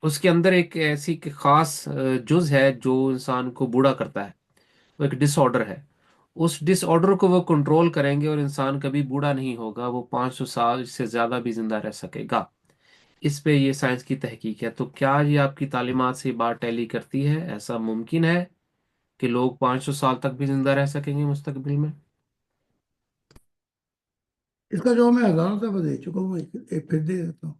اس کے اندر ایک ایسی کہ خاص جز ہے جو انسان کو بوڑھا کرتا ہے، وہ ایک ڈس آرڈر ہے. اس ڈس آرڈر کو وہ کنٹرول کریں گے اور انسان کبھی بوڑھا نہیں ہوگا، وہ 500 سال سے زیادہ بھی زندہ رہ سکے گا. اس پہ یہ سائنس کی تحقیق ہے. تو کیا یہ آپ کی تعلیمات سے یہ بات ٹیلی کرتی ہے؟ ایسا ممکن ہے کہ لوگ 500 سال تک بھی زندہ رہ سکیں گے مستقبل میں؟ اس کا جو میں ہزاروں دفعہ دے چکا ہوں، ایک پھر دے دیتا ہوں.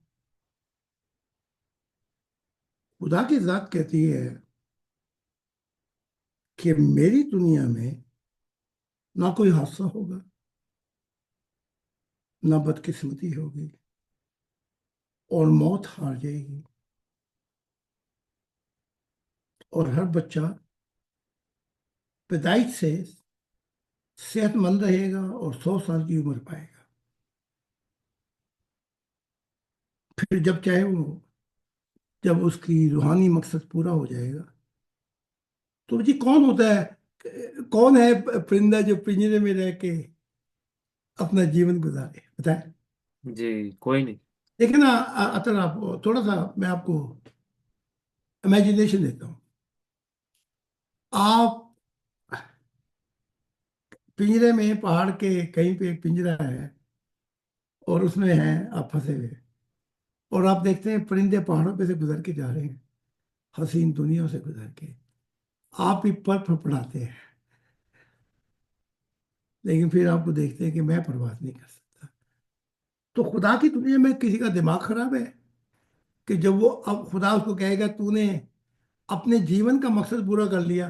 خدا کی ذات کہتی ہے کہ میری دنیا میں نہ کوئی حادثہ ہوگا، نہ بدقسمتی ہوگی، اور موت ہار جائے گی، اور ہر بچہ پیدائش سے صحت مند رہے گا اور 100 سال کی عمر پائے گا. پھر جب اس کی روحانی مقصد پورا ہو جائے گا، تو جی کون ہوتا ہے، کون ہے پرندہ جو پنجرے میں رہ کے اپنا جیون گزارے، بتائیں. جی کوئی نہیں. لیکن اطر آپ تھوڑا سا میں آپ کو امیجنیشن دیتا ہوں. آپ پنجرے میں پہاڑ کے کہیں پہ ایک پنجرا ہے، اور اس میں ہیں آپ پھنسے ہوئے، اور آپ دیکھتے ہیں پرندے پہاڑوں پہ سے گزر کے جا رہے ہیں، حسین دنیا سے گزر کے. آپ بھی پر پڑاتے ہیں، لیکن پھر آپ کو دیکھتے ہیں کہ میں پرواز نہیں کر سکتا. تو خدا کی دنیا میں کسی کا دماغ خراب ہے؟ کہ جب وہ اب خدا اس کو کہے گا تو نے اپنے جیون کا مقصد پورا کر لیا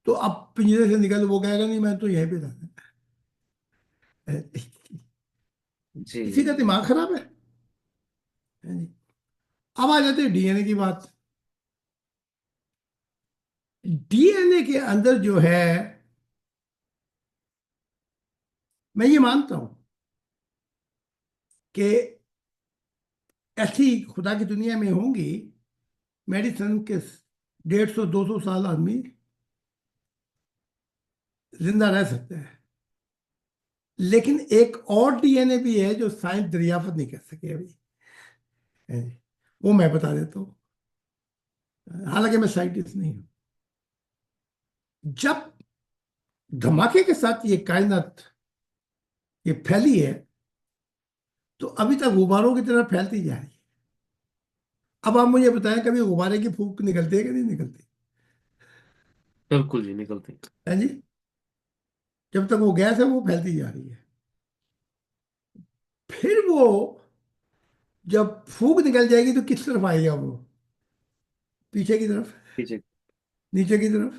تو اب پنجرے سے نکل، وہ کہے گا نہیں میں تو یہیں پہ رہنا ہے۔ جی اسی کا دماغ خراب ہے۔ ہاں جی۔ اب آ جاتے ہیں ڈی این اے کی بات۔ ڈی این اے کے اندر جو ہے، میں یہ مانتا ہوں کہ ایسی خدا کی دنیا میں ہوں گی میڈیسن کے 150 200 سال آدمی زندہ رہ سکتے ہیں، لیکن ایک اور ڈی این اے بھی ہے جو سائنس دریافت نہیں کر سکے ابھی۔ ہاں جی۔ وہ میں بتا دیتا ہوں، حالانکہ میں سائنٹسٹ نہیں ہوں۔ جب دھماکے کے ساتھ یہ کائنات یہ پھیلی ہے تو ابھی تک غباروں کی طرح پھیلتی جا رہی ہے۔ اب آپ مجھے بتائیں کبھی غبارے کی پھونک نکلتی ہے کہ نہیں نکلتی؟ بالکل جی، نکلتے ہیں۔ ہاں جی۔ جب تک وہ گیس ہے وہ پھیلتی جا رہی ہے، پھر وہ جب پھونک نکل جائے گی تو کس طرف آئے گا وہ؟ پیچھے کی طرف، پیچھے۔ نیچے کی طرف۔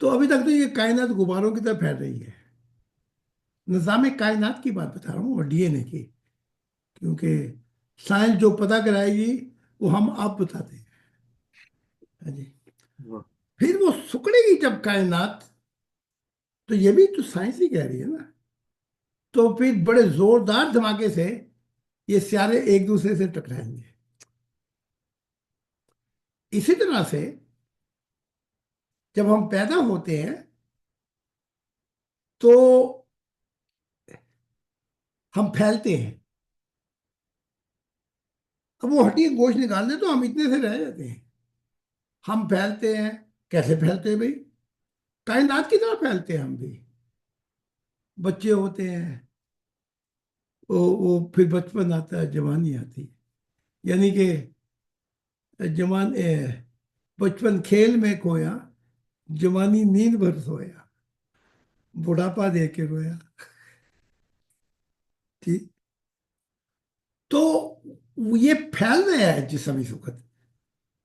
تو ابھی تک تو یہ کائنات غباروں کی طرف پھیل رہی ہے۔ نظام کائنات کی بات بتا رہا ہوں اور ڈی این اے کی، کیونکہ سائنس جو پتہ کرائے گی وہ ہم آپ بتاتے ہیں۔ ہاں جی۔ واہ، پھر وہ سکڑے گی جب کائنات، تو یہ بھی تو سائنس ہی کہہ رہی ہے نا، تو پھر بڑے زوردار دھماکے سے یہ سیارے ایک دوسرے سے ٹکرائیں گے۔ اسی طرح سے جب ہم پیدا ہوتے ہیں تو ہم پھیلتے ہیں۔ اب وہ ہڈی گوشت نکال دیں تو ہم اتنے سے رہ جاتے ہیں۔ ہم پھیلتے ہیں، کیسے پھیلتے ہیں بھائی؟ کائنات کی طرح پھیلتے ہیں ہم بھی۔ بچے ہوتے ہیں، وہ پھر بچپن آتا ہے، جوانی آتی ہے، یعنی کہ جوان بچپن کھیل میں کھویا، جوانی نیند بھر سویا، بڑھاپا دے کے رویا۔ ٹھیک۔ تو یہ پھیل رہا ہے جسم اس وقت،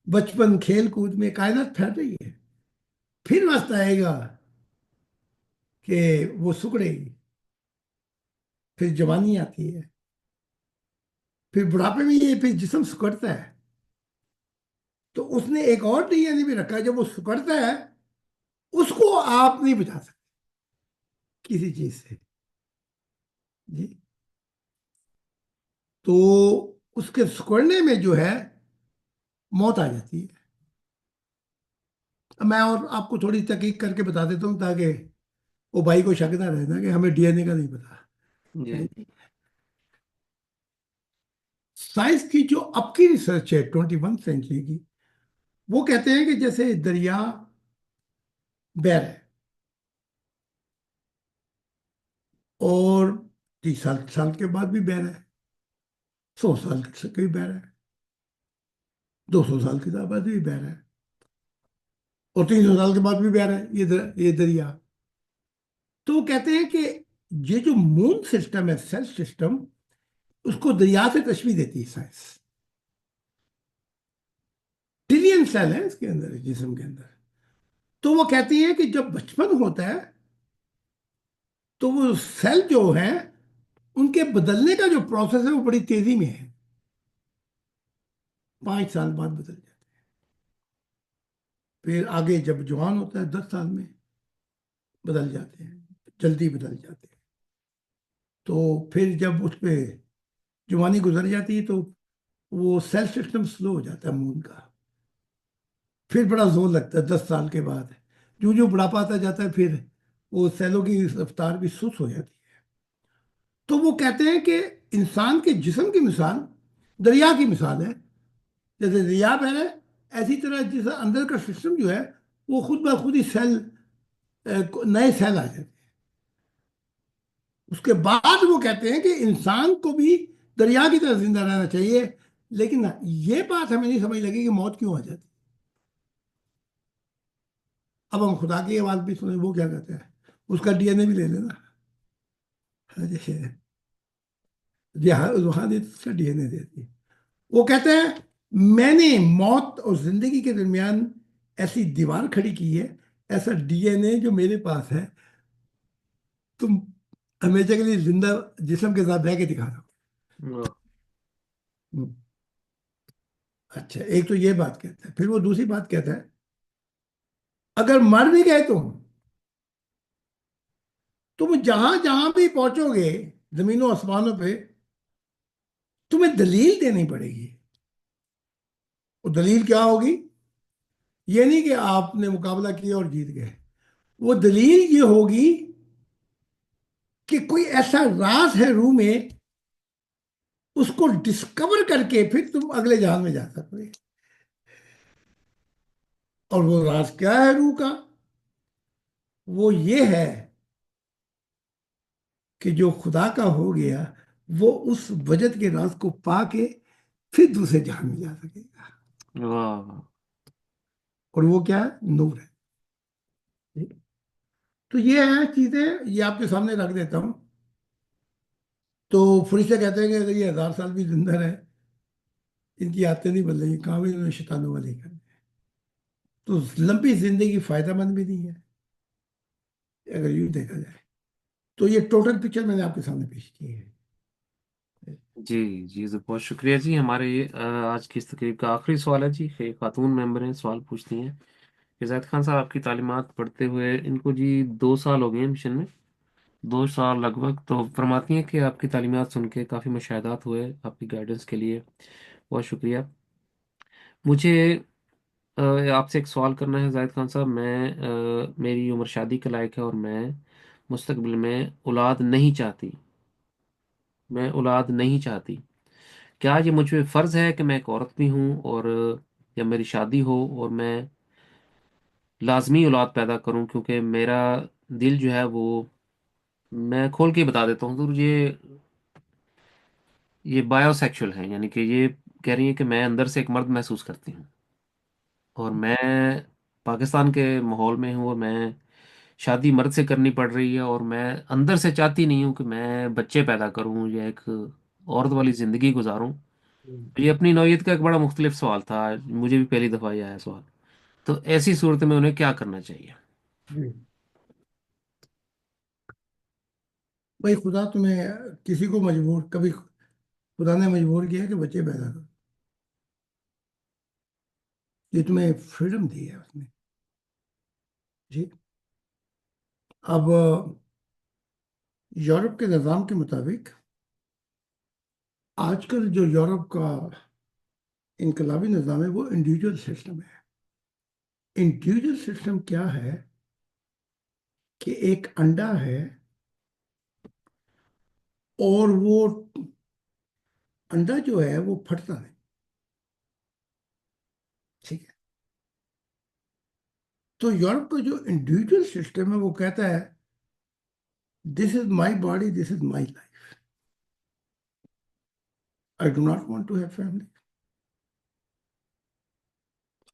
بچپن کھیل کود میں کائنات پھیل رہی ہے۔ پھر وقت آئے گا کہ وہ سکڑے گی، پھر جوانی آتی ہے، پھر بڑھاپے میں یہ پھر جسم سکڑتا ہے۔ تو اس نے ایک اور ڈی این اے بھی رکھا ہے، جب وہ سکڑتا ہے اس کو آپ نہیں بچا سکتے کسی چیز سے جی۔ تو اس کے سکڑنے میں جو ہے موت آ جاتی ہے۔ میں اور آپ کو تھوڑی تحقیق کر کے بتا دیتا ہوں تاکہ وہ بھائی کو شک نہ رہنا کہ ہمیں ڈی این اے کا نہیں جی پتا۔ سائنس کی جو اب کی ریسرچ ہے 21 سینچری کی، وہ کہتے ہیں کہ جیسے دریا بہہ ہے اور 30 سال کے بعد بھی بہہ رہا ہے، 100 سال سے کئی بہہ رہا ہے، 200 سال کے بعد بھی بہہ رہا ہے، اور 300 سال کے بعد بھی بہہ رہا ہے یہ دریا۔ تو وہ کہتے ہیں کہ یہ جو مون سسٹم ہے، سیل سسٹم، اس کو دریا سے تشبیہ دیتی ہے سائنس۔ ٹریلین سیل ہیں اس کے اندر، جسم کے اندر۔ تو وہ کہتی ہیں کہ جب بچپن ہوتا ہے تو وہ سیل جو ہیں ان کے بدلنے کا جو پروسیس ہے وہ بڑی تیزی میں ہے، 5 سال بعد بدل جاتے ہیں۔ پھر آگے جب جوان ہوتا ہے 10 سال میں بدل جاتے ہیں، جلدی بدل جاتے ہیں۔ تو پھر جب اس پہ جوانی گزر جاتی ہے تو وہ سیل سسٹم سلو ہو جاتا ہے مون کا، پھر بڑا زور لگتا ہے 10 سال کے بعد۔ جو بڑھاپا آتا جاتا ہے پھر وہ سیلوں کی رفتار بھی سست ہو جاتی ہے۔ تو وہ کہتے ہیں کہ انسان کے جسم کی مثال دریا کی مثال ہے، جیسے دریا بہہ رہا ہے ایسی طرح جس اندر کا سسٹم جو ہے وہ خود بخود ہی سیل، نئے سیل آ جاتے ہیں۔ اس کے بعد وہ کہتے ہیں کہ انسان کو بھی دریا کی طرح زندہ رہنا چاہیے، لیکن یہ بات ہمیں نہیں سمجھ لگی کہ موت کیوں آ جاتی۔ اب ہم خدا کی آواز بھی سنیں، وہ کیا کہتے ہیں، اس کا ڈی این اے بھی لے لینا، روحانیت اس کا ڈی این اے دیتی ہے۔ وہ کہتے ہیں میں نے موت اور زندگی کے درمیان ایسی دیوار کھڑی کی ہے، ایسا ڈی این اے جو میرے پاس ہے، تم ہمیشہ کے لیے زندہ جسم کے ساتھ رہ کے دکھا واہ، دو۔ اچھا، ایک تو یہ بات کہتا ہے، پھر وہ دوسری بات کہتا ہے اگر مر بھی گئے تم جہاں جہاں بھی پہنچو گے زمینوں آسمانوں پہ، تمہیں دلیل دینی پڑے گی۔ وہ دلیل کیا ہوگی؟ یہ نہیں کہ آپ نے مقابلہ کیا اور جیت گئے، وہ دلیل یہ ہوگی کہ کوئی ایسا راز ہے روح میں، اس کو ڈسکور کر کے پھر تم اگلے جہان میں جا سکو گے۔ اور وہ راز کیا ہے روح کا؟ وہ یہ ہے کہ جو خدا کا ہو گیا وہ اس وجد کے راز کو پا کے پھر دوسرے جہان میں جا سکے گا۔ واہ، اور وہ کیا ہے؟ نور ہے۔ تو یہ ہیں چیزیں، یہ آپ کے سامنے رکھ دیتا ہوں۔ تو فرشتے کہتے ہیں کہ اگر یہ 1000 سال بھی زندہ رہے، ان کی عادتیں نہیں بدلیں گی، کام انہوں نے شیطانوں والے کرنے۔ تو لمبی زندگی فائدہ مند بھی نہیں ہے اگر یوں دیکھا جائے۔ تو یہ ٹوٹل پکچر میں نے آپ کے سامنے پیش کی ہے۔ جی جی، بہت شکریہ جی۔ ہمارے یہ آج کی اس تقریب کا آخری سوال ہے جی، ایک خاتون ممبر ہیں، سوال پوچھتی ہیں کہ زید خان صاحب آپ کی تعلیمات پڑھتے ہوئے ان کو جی 2 سال ہو گئے ہیں مشن میں، 2 سال لگ بھگ، تو فرماتی ہیں کہ آپ کی تعلیمات سن کے کافی مشاہدات ہوئے، آپ کی گائیڈنس کے لیے بہت شکریہ۔ مجھے آ، آپ سے ایک سوال کرنا ہے زاہد خان صاحب۔ میری عمر شادی کے لائق ہے اور میں مستقبل میں اولاد نہیں چاہتی، میں اولاد نہیں چاہتی۔ کیا یہ مجھ پہ فرض ہے کہ میں ایک عورت بھی ہوں، اور جب میری شادی ہو اور میں لازمی اولاد پیدا کروں، کیونکہ میرا دل جو ہے وہ، میں کھول کے ہی بتا دیتا ہوں حضور، یہ بایو سیکشل ہے، یعنی کہ یہ کہہ رہی ہے کہ میں اندر سے ایک مرد محسوس کرتی ہوں، اور میں پاکستان کے ماحول میں ہوں، اور میں شادی مرد سے کرنی پڑ رہی ہے، اور میں اندر سے چاہتی نہیں ہوں کہ میں بچے پیدا کروں یا ایک عورت والی زندگی گزاروں۔ یہ اپنی نوعیت کا ایک بڑا مختلف سوال تھا، مجھے بھی پہلی دفعہ یہ آیا سوال۔ تو ایسی صورت میں انہیں کیا کرنا چاہیے؟ جی بھائی، خدا تمہیں کسی کو مجبور کبھی خدا نے مجبور کیا کہ بچے پیدا کرو؟ یہ تمہیں فریڈم دی ہے اس نے۔ جی، اب یورپ کے نظام کے مطابق آج کل جو یورپ کا انقلابی نظام ہے وہ انڈیویجول سسٹم ہے۔ انڈیویجول سسٹم کیا ہے کہ ایک انڈا ہے اور وہ انڈا جو ہے وہ پھٹتا نہیں، ٹھیک ہے؟ تو یورپ کا جو انڈیویجول سسٹم ہے وہ کہتا ہے this is my body, this is my life, I do not want to have family,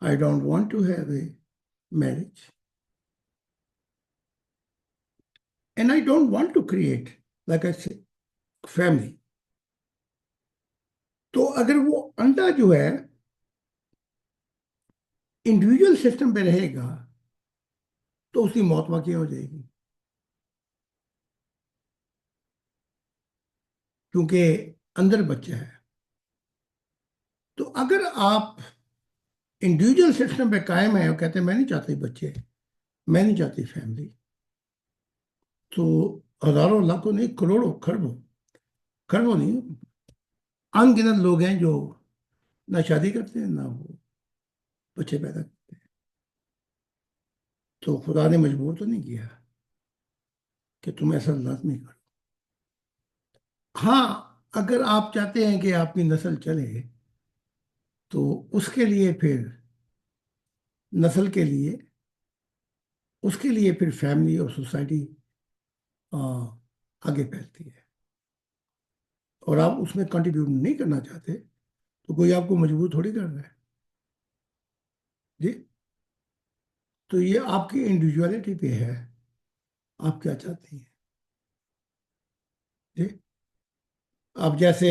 I don't want to have a marriage, and I don't want to create like a family. تو اگر وہ انڈا جو ہے individual system پہ رہے گا تو اس کی موت واقع ہو جائے گی، کیونکہ اندر بچہ ہے۔ تو اگر آپ انڈیویجول سسٹم پہ قائم ہیں اور کہتے ہیں میں نہیں چاہتی بچے، میں نہیں چاہتی فیملی، تو ہزاروں لاکھوں نہیں، کروڑوں خربوں، خربوں نہیں، ان گنت لوگ ہیں جو نہ شادی کرتے ہیں نہ وہ بچے پیدا کرتے ہیں۔ تو خدا نے مجبور تو نہیں کیا کہ تم ایسا لازمی کرو۔ ہاں، اگر آپ چاہتے ہیں کہ آپ کی نسل چلے تو اس کے لیے پھر نسل کے لیے اس کے لیے پھر فیملی اور سوسائٹی آگے پھیلتی ہے، اور آپ اس میں کنٹریبیوٹ نہیں کرنا چاہتے تو کوئی آپ کو مجبور تھوڑی کر رہا ہے۔ جی، تو یہ آپ کی انڈیویجوالٹی پہ ہے، آپ کیا چاہتی ہیں۔ جی، آپ جیسے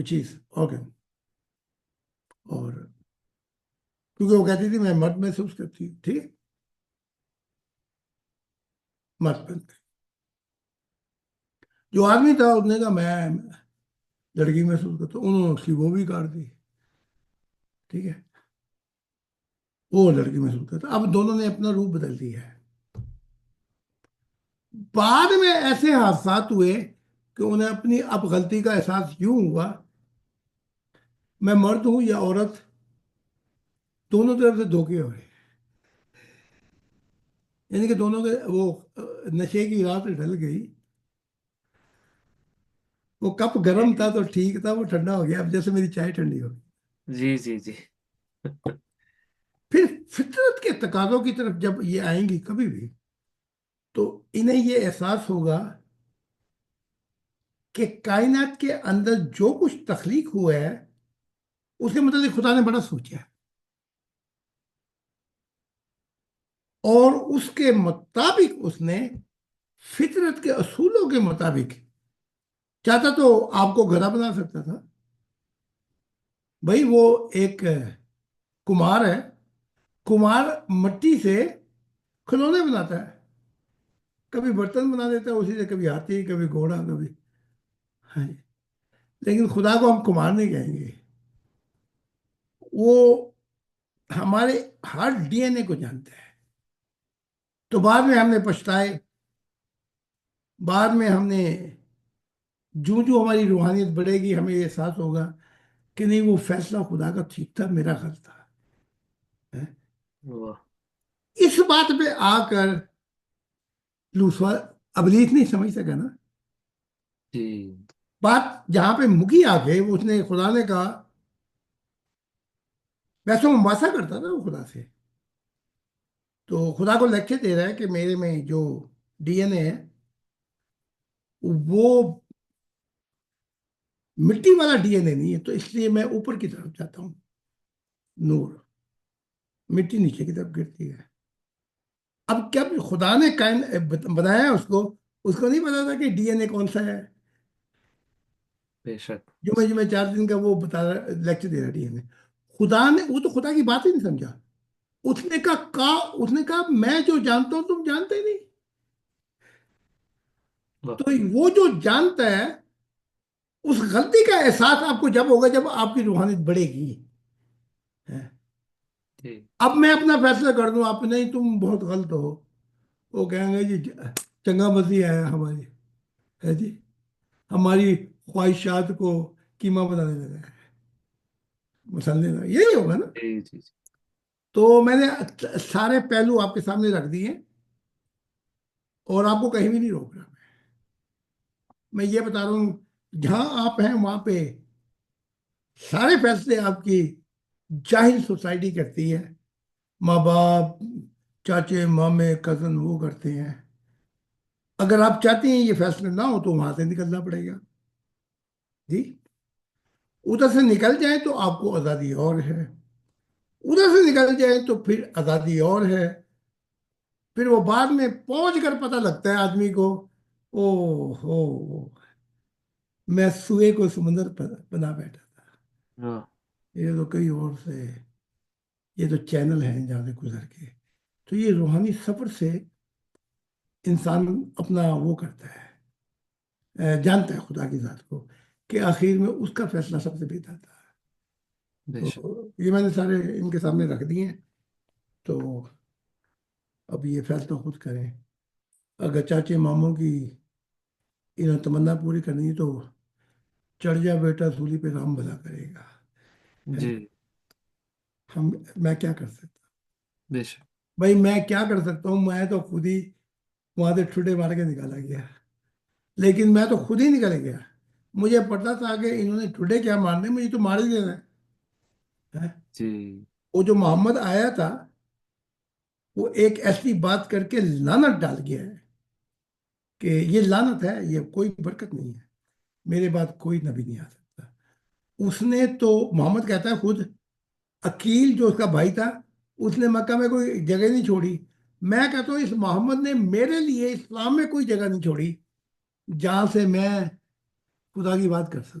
وہ چیز آرگن. اور کیونکہ وہ کہتی تھی میں مرد محسوس کرتی ہوں، ٹھیک ہے، مرد بن گئی. جو آدمی تھا اس نے کہا میں لڑکی محسوس کرتا ہوں، انہوں نے اس کی وہ بھی کاٹ دی، ٹھیک ہے، وہ لڑکی محسوس کرتا. اب دونوں نے اپنا روپ بدل دیا ہے. بعد میں ایسے حادثات ہوئے کہ انہیں اپنی اب غلطی کا احساس یوں ہوا، میں مرد ہوں یا عورت، دونوں طرف سے دھوکے ہوئے. یعنی کہ دونوں کے وہ نشے کی رات ڈھل گئی. وہ کپ گرم تھا تو ٹھیک تھا، وہ ٹھنڈا ہو گیا، اب جیسے میری چائے ٹھنڈی ہو گئی. جی جی جی. پھر فطرت کے تقاضوں کی طرف جب یہ آئیں گی کبھی بھی، تو انہیں یہ احساس ہوگا کہ کائنات کے اندر جو کچھ تخلیق ہوا ہے اس کے متعلق خدا نے بڑا سوچا ہے، اور اس کے مطابق اس نے فطرت کے اصولوں کے مطابق چاہتا تو آپ کو گھڑا بنا سکتا تھا. بھائی وہ ایک کمار ہے، کمار مٹی سے کھلونے بناتا ہے، کبھی برتن بنا دیتا ہے اسی سے، کبھی ہاتھی، کبھی گھوڑا، کبھی. ہاں جی. لیکن خدا کو ہم کمار نہیں کہیں گے. وہ ہمارے ہر ڈی این اے کو جانتا ہے. تو بعد میں ہم نے پچھتائے، بعد میں ہم نے جو جو ہماری روحانیت بڑھے گی ہمیں یہ احساس ہوگا کہ نہیں وہ فیصلہ خدا کا ٹھیک تھا، میرا غلط تھا. واہ. اس بات پہ آ کر لوسفر، ابلیس نہیں سمجھ سکا نا. جی بات جہاں پہ مکی آ کے اس نے، خدا نے کہا، ویسے وہ مباحثہ کرتا تھا وہ خدا سے، تو خدا کو لیکچر دے رہا ہے کہ میرے میں جو ڈی این اے ہے وہ مٹی والا ڈی این اے نہیں ہے، تو اس لیے میں اوپر کی طرف جاتا ہوں. نور، مٹی نیچے کی طرف گرتی ہے. اب کیا خدا نے بنایا اس کو نہیں پتا تھا کہ ڈی این اے کون سا ہے. بے شک. جمعہ 4 دن کا وہ بتا رہا، لیکچر دے رہا ڈی این اے. خدا نے، وہ تو خدا کی بات ہی نہیں سمجھا. اس نے کہا میں جو جانتا ہوں تم جانتے ہی نہیں. واہ. تو وہ جو جانتا ہے اس غلطی کا احساس آپ کو جب ہوگا جب آپ کی روحانیت بڑھے گی. جی اب میں اپنا فیصلہ کر دوں، آپ نہیں تم بہت غلط ہو، وہ کہیں گے جی چنگا مسیح آیا ہماری ہے جی، ہماری خواہشات کو کیما بنانے لگا ہے، مسلنے لگا، یہی ہوگا نا. جی جی جی. تو میں نے سارے پہلو آپ کے سامنے رکھ دیے، اور آپ کو کہیں بھی نہیں روک رہا. میں یہ بتا رہا ہوں جہاں آپ ہیں وہاں پہ سارے فیصلے آپ کی جاہل سوسائٹی کرتی ہے. ماں باپ، چاچے، مامے، کزن وہ کرتے ہیں. اگر آپ چاہتے ہیں یہ فیصلے نہ ہو تو وہاں سے نکلنا پڑے گا. جی، ادھر سے نکل جائیں تو آپ کو آزادی اور ہے، ادھر سے نکل جائیں تو پھر آزادی اور ہے. پھر وہ بعد میں پہنچ کر پتہ لگتا ہے آدمی کو، او ہو، میں سوئے کو سمندر پر بنا بیٹھا تھا، واہ. یہ تو کئی اور سے، یہ تو چینل ہیں جہاں سے گزر کے. تو یہ روحانی سفر سے انسان اپنا وہ کرتا ہے، جانتا ہے خدا کی ذات کو، کہ آخر میں اس کا فیصلہ سب سے بہتر تھا. بے تو شک. یہ میں نے سارے ان کے سامنے رکھ دیے ہیں. تو اب یہ فیصلہ خود کریں. اگر چاچے ماموں کی انہیں تمنا پوری کرنی ہے تو چڑھ جا بیٹا سولی پہ، رام بھلا کرے گا. ہے؟ جی. میں کیا کر سکتا ہوں؟ بے شک. بھائی میں کیا کر سکتا ہوں؟ میں تو خود ہی وہاں سے ٹھڈے مار کے نکالا گیا، لیکن میں تو خود ہی نکل گیا. مجھے پتا تھا کہ انہوں نے ٹھڈے کیا مارنے، مجھے تو مار ہی دینا ہے. جی وہ جو محمد آیا تھا وہ ایک ایسی بات کر کے لعنت ڈال گیا ہے کہ یہ لعنت ہے، یہ کوئی برکت نہیں ہے، میرے بعد کوئی نبی نہیں آ سکتا. اس نے تو، محمد کہتا ہے خود، عقیل جو اس کا بھائی تھا، اس نے مکہ میں کوئی جگہ نہیں چھوڑی. میں کہتا ہوں اس محمد نے میرے لیے اسلام میں کوئی جگہ نہیں چھوڑی جہاں سے میں خدا کی بات کر سکوں.